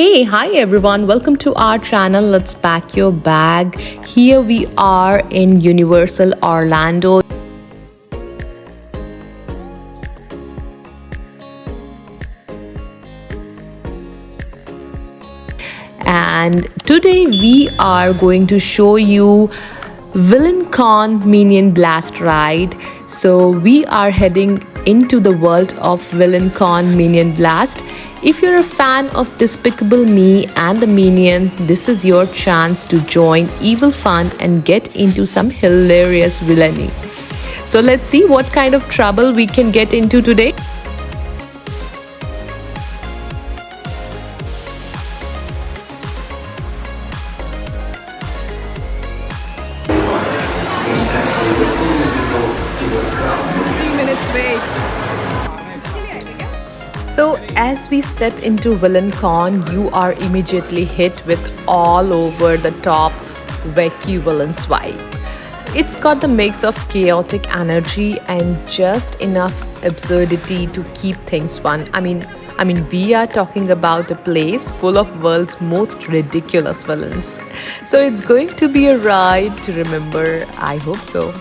Hey, hi everyone, welcome to our channel. Let's pack your bag. Here we are in Universal Orlando. And today we are going to show you VillainCon Minion Blast ride. So we are heading into the world of VillainCon Minion Blast. If you're a fan of Despicable Me and the Minion, this is your chance to join evil fun and get into some hilarious villainy. So let's see what kind of trouble we can get into today. So as we step into VillainCon, you are immediately hit with all over the top wacky villains vibe. It's got the mix of chaotic energy and just enough absurdity to keep things fun. I mean, we are talking about a place full of world's most ridiculous villains. So it's going to be a ride to remember. I hope so.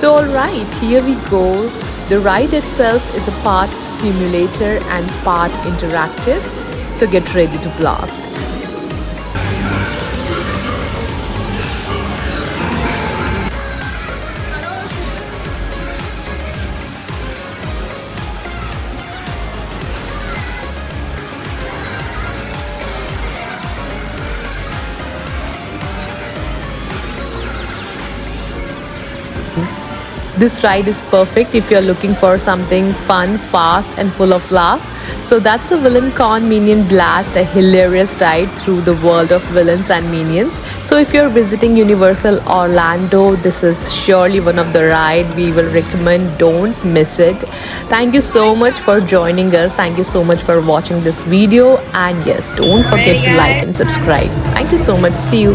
So alright, here we go. The ride itself is a part simulator and part interactive. So get ready to blast. This ride is perfect if you're looking for something fun, fast and full of laugh. So that's a VillainCon Minion Blast, a hilarious ride through the world of villains and minions. So if you're visiting Universal Orlando, this is surely one of the rides we will recommend. Don't miss it. Thank you so much for joining us. Thank you so much for watching this video. And yes, don't forget to like and subscribe. Thank you so much. See you.